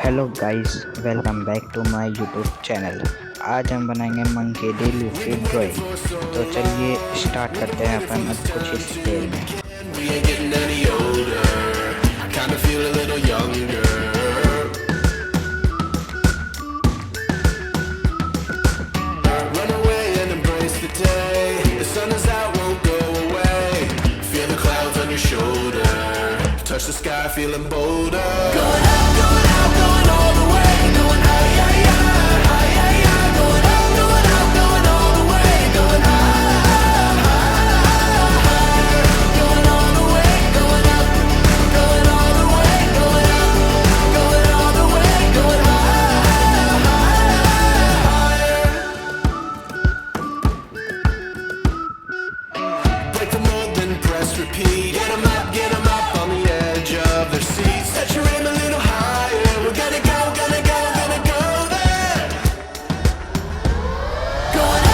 Hello guys, welcome back to my YouTube channel. आज हम बनाएंगे मंकी डी लूफी ड्राइंग। तो चलिए स्टार्ट करते हैं अपन अब कुछ इस देर में। Touch the sky, feeling bolder. Going out, going all the way. Going high, yeah, yeah, high, yeah, yeah. Going out, going all the way. Going high, higher. Going all the way, going up. Going all the way, going up. Going all the way, going higher. Break the mold, then press repeat. Get 'em up, get 'em up on the edge of their seats. Set your aim a little higher. We're gonna go there. Going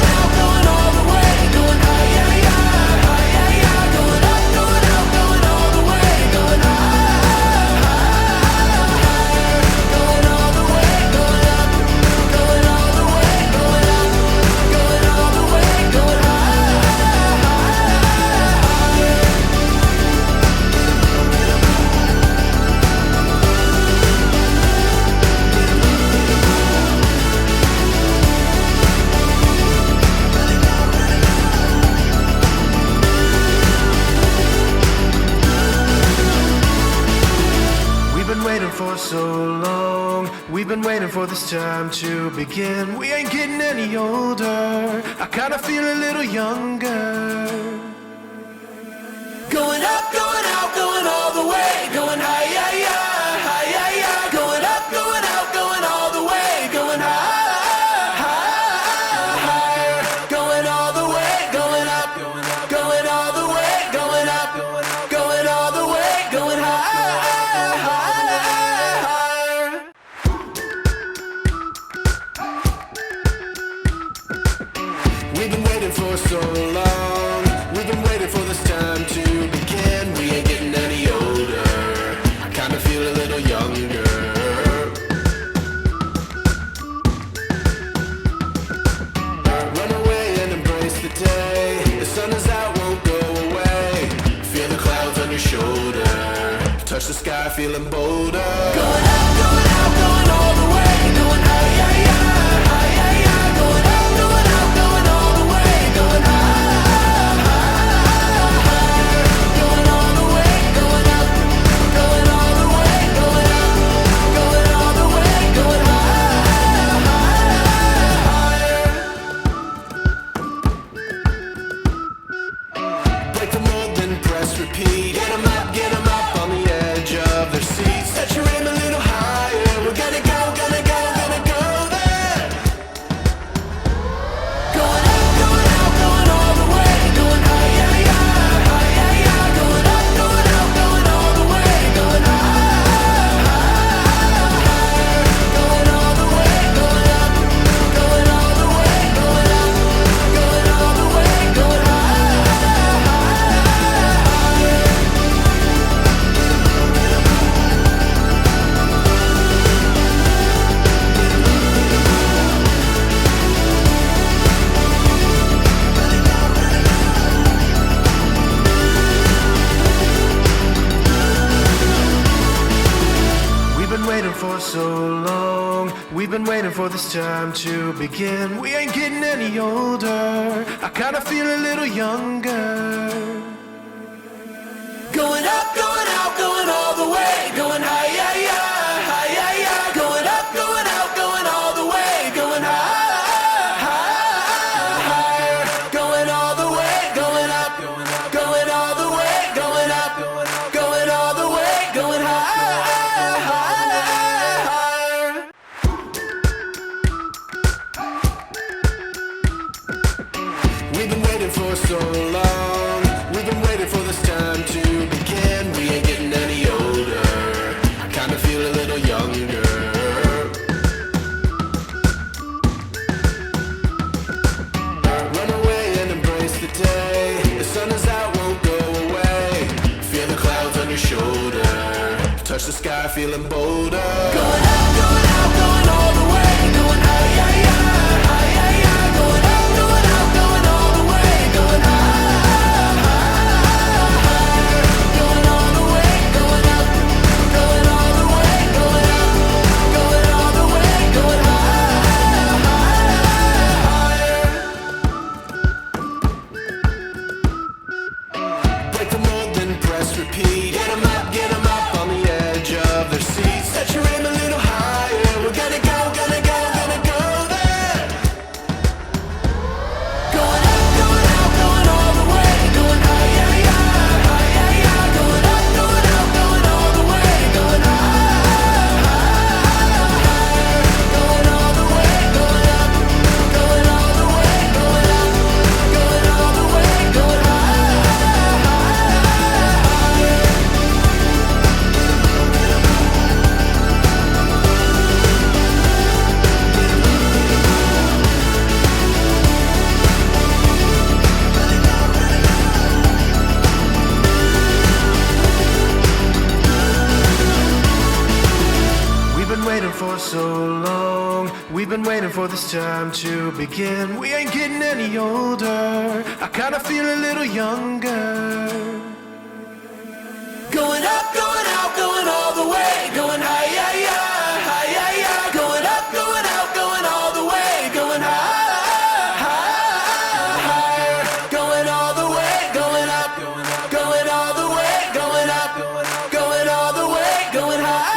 out, going all the way. Going high, yeah, yeah, high, yeah, yeah. Going out, going all the way. Going high, higher. Going all the way, going up. Going all the way, going up. Going all the way, going high, higher. We've been waiting for so long. We've been waiting for this time to begin. We ain't getting any older. I kinda feel a little younger. Going up, going out, going all the way. Going high, yeah, yeah, high, yeah, yeah. Going up, going out, going all the way. Going high, higher. Going all the way, going up. Going all the way, going up. Going all the way, going high, higher. We've been waiting for so long. We've been waiting for this time to begin. We ain't getting any older. I kinda feel a little younger. Run away and embrace the day. The sun is out, won't go away. Feel the clouds on your shoulder. Touch the sky, feeling bolder. Going out, going all the way. Going high, yeah, yeah, high, yeah, yeah. Going out, going all the way. Going high, higher. Going all the way, going up. Going all the way, going up. Going all the way, going high, higher. Break the mold, then press repeat. Get 'em up on the edge of their seats. Set your aim a little higher. We're gonna go there. Going out, going all the way. Going high, yeah, yeah, high, yeah, yeah. Going out, going all the way. Going high, higher. Going all the way, going up. Going all the way, going up. Going all the way, going high, higher. We've been waiting for so long. We've been waiting for this time to begin. We ain't getting any older. I kinda feel a little younger. Going out, going all the way. Going high, yeah, yeah, high, yeah, yeah. Going out, going all the way. Going high, higher. Going all the way, going up. Going all the way, going up. Going all the way, going high, higher. We've been waiting for so long. We've been waiting for this time to begin. We ain't getting any older. I kinda feel a little younger. Run away and embrace the day. The sun is out, won't go away. Feel the clouds on your shoulder. Touch the sky, feeling bolder. waiting for so long. We've been waiting for this time to begin. We ain't getting any older. I kinda feel a little younger. Going up, going out, going all the way. Going higher, higher, going up, going out, going all the way. Going higher, going all the way. Going up, going all the way. Going up, going all the way. Going higher.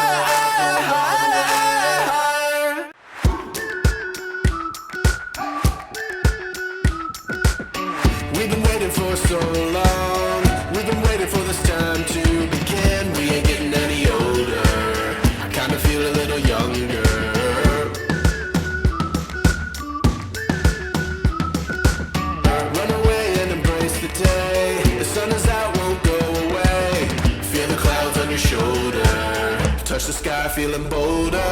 We've been waiting for so long. We've been waiting for this time to begin. We ain't getting any older. I kinda feel a little younger. Run away and embrace the day. The sun is out, won't go away. Feel the clouds on your shoulder. Touch the sky, feeling bolder.